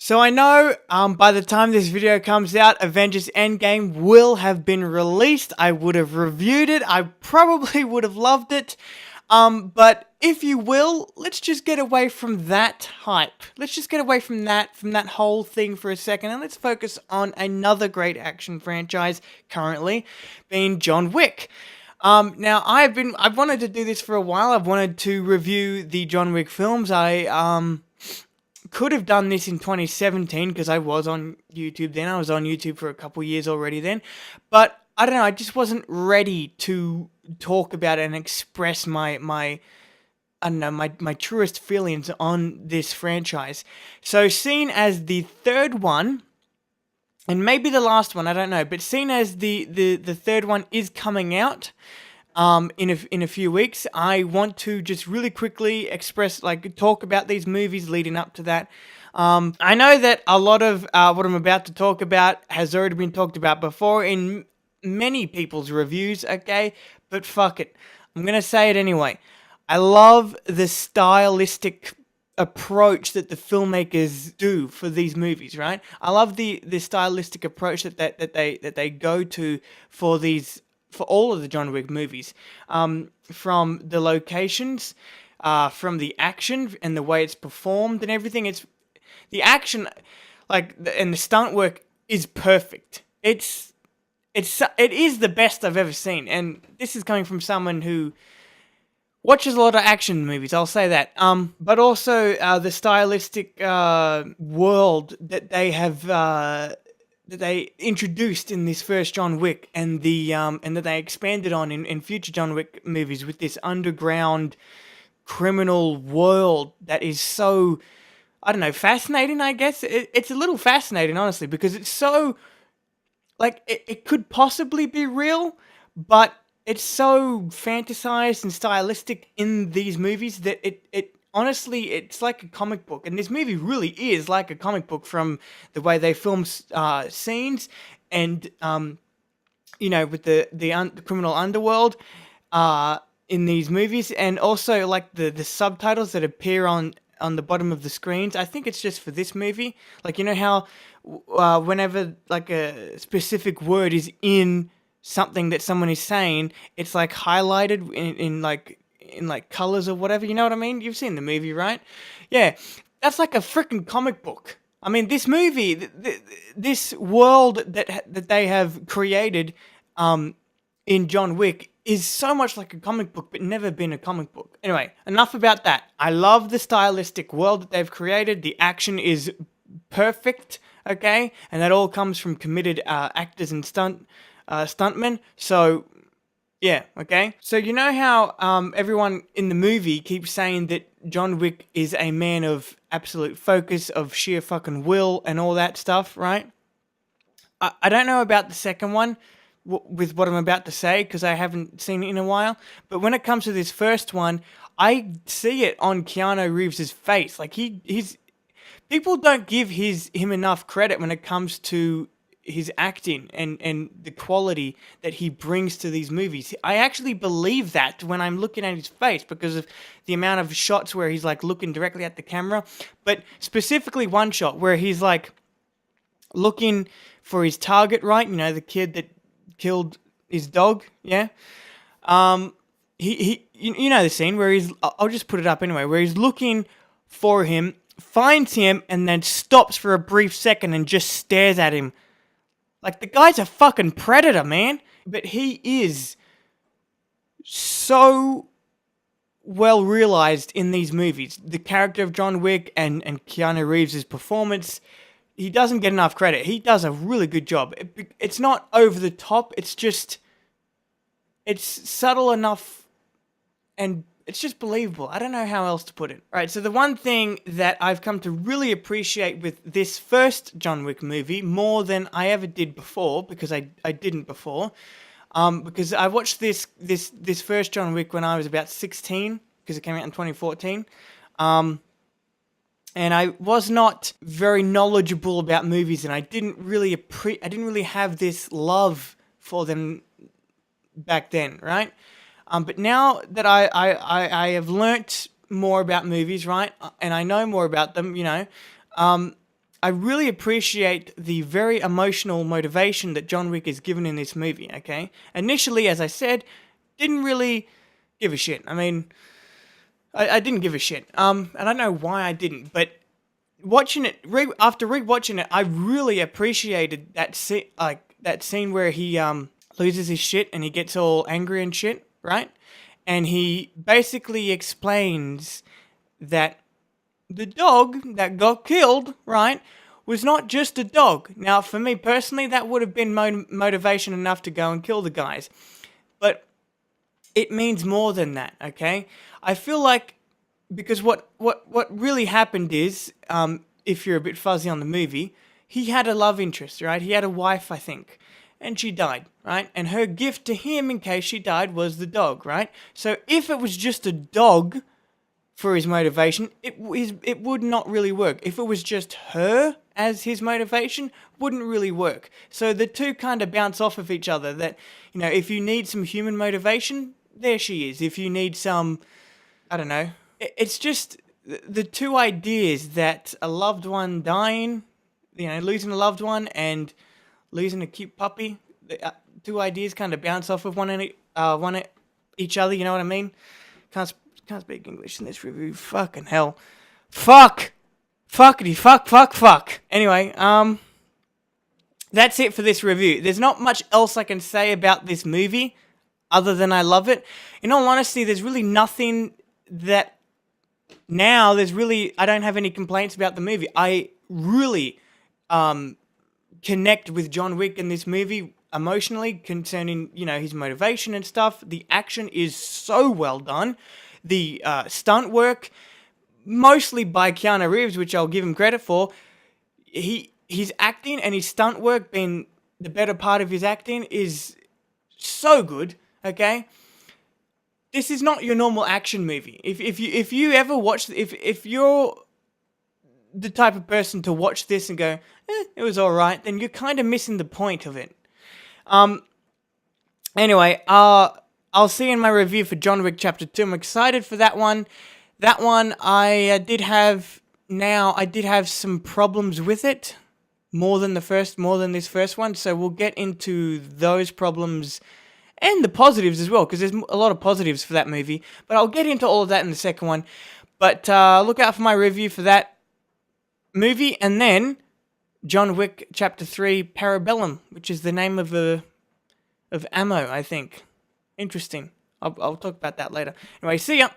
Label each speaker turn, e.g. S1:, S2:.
S1: So I know by the time this video comes out, Avengers Endgame will have been released. I would have reviewed it. I probably would have loved it. But if you will, let's just get away from that hype. Let's just get away from that whole thing for a second, and let's focus on another great action franchise currently, being John Wick. Now I've wanted to do this for a while. I've wanted to review the John Wick films. I could have done this in 2017 because I was on YouTube then. I was on YouTube for a couple years already then. But I don't know, I just wasn't ready to talk about it and express my I don't know, my truest feelings on this franchise. So seen as the third one, and maybe the last one, I don't know, but seen as the third one is coming out in a few weeks, I want to just really quickly talk about these movies leading up to that. I know that a lot of what I'm about to talk about has already been talked about before in many people's reviews, okay? But fuck it. I'm gonna say it anyway. I love the stylistic approach that the filmmakers do for these movies, right? I love the stylistic approach that they go to for all of the John Wick movies, from the locations, from the action and the way it's performed and everything. It's the action, and the stunt work is perfect. It is the best I've ever seen, and this is coming from someone who watches a lot of action movies, I'll say that. But also the stylistic world that they have that they introduced in this first John Wick, and that they expanded on in future John Wick movies with this underground criminal world that is so, I don't know, fascinating, I guess. It's a little fascinating, honestly, because it's so, it could possibly be real, but it's so fantasized and stylistic in these movies that it honestly, it's like a comic book. And this movie really is like a comic book from the way they film scenes and, with the criminal underworld in these movies. And also, like, the subtitles that appear on the bottom of the screens. I think it's just for this movie. Like, you know how whenever, like, a specific word is in something that someone is saying, it's like highlighted in colors or whatever, you know what I mean? You've seen the movie, right? Yeah, that's like a freaking comic book. I mean, this movie, this world that they have created in John Wick is so much like a comic book, but never been a comic book. Anyway, enough about that. I love the stylistic world that they've created. The action is perfect, okay? And that all comes from committed actors and stuntmen. So, yeah, okay? So you know how everyone in the movie keeps saying that John Wick is a man of absolute focus, of sheer fucking will, and all that stuff, right? I don't know about the second one with what I'm about to say, because I haven't seen it in a while, but when it comes to this first one, I see it on Keanu Reeves' face. Like, he's people don't give him enough credit when it comes to his acting and the quality that he brings to these movies. I actually believe that when I'm looking at his face, because of the amount of shots where he's like looking directly at the camera, but specifically one shot where he's like looking for his target, right? You know, the kid that killed his dog, yeah? You know the scene where I'll just put it up anyway, where he's looking for him, finds him, and then stops for a brief second and just stares at him. Like, the guy's a fucking predator, man. But he is so well realized in these movies. The character of John Wick and Keanu Reeves' performance, he doesn't get enough credit. He does a really good job. It's not over the top. It's just, it's subtle enough and it's just believable. I don't know how else to put it. All right, so the one thing that I've come to really appreciate with this first John Wick movie, more than I ever did before, because I didn't before, because I watched this first John Wick when I was about 16, because it came out in 2014, and I was not very knowledgeable about movies, and I didn't really have this love for them back then, right? But now that I have learnt more about movies, right, and I know more about them, you know, I really appreciate the very emotional motivation that John Wick is given in this movie, okay? Initially, as I said, didn't really give a shit. I mean, I didn't give a shit. And I don't know why I didn't, but watching it, after rewatching it, I really appreciated that scene where he loses his shit and he gets all angry and shit, right? And he basically explains that the dog that got killed, right, was not just a dog. Now, for me personally, that would have been motivation enough to go and kill the guys. But it means more than that, okay? I feel like, because what really happened is, if you're a bit fuzzy on the movie, he had a love interest, right? He had a wife, I think, and she died, right? And her gift to him in case she died was the dog, right? So if it was just a dog for his motivation, it would not really work. If it was just her as his motivation, wouldn't really work. So the two kind of bounce off of each other. That, you know, if you need some human motivation, there she is. If you need some, I don't know, it's just the two ideas that a loved one dying, you know, losing a loved one and losing a cute puppy, two ideas kind of bounce off of one each other, you know what I mean? Can't speak English in this review. Fucking hell. Fuck! Fuckity fuck. Anyway, that's it for this review. There's not much else I can say about this movie other than I love it. In all honesty, there's really nothing that I don't have any complaints about the movie. I really connect with John Wick in this movie emotionally concerning, you know, his motivation and stuff. The action is so well done. The stunt work, mostly by Keanu Reeves, which I'll give him credit for. His acting and his stunt work being the better part of his acting is so good, okay? This is not your normal action movie. If you ever watch, if you're the type of person to watch this and go, it was alright, then you're kind of missing the point of it. Anyway, I'll see you in my review for John Wick Chapter 2. I'm excited for that one. That one, I did have some problems with it. More than this first one. So we'll get into those problems and the positives as well, because there's a lot of positives for that movie. But I'll get into all of that in the second one. But look out for my review for that movie. And then John Wick Chapter 3 Parabellum, which is the name of ammo, I think. Interesting. I'll talk about that later. Anyway, see ya!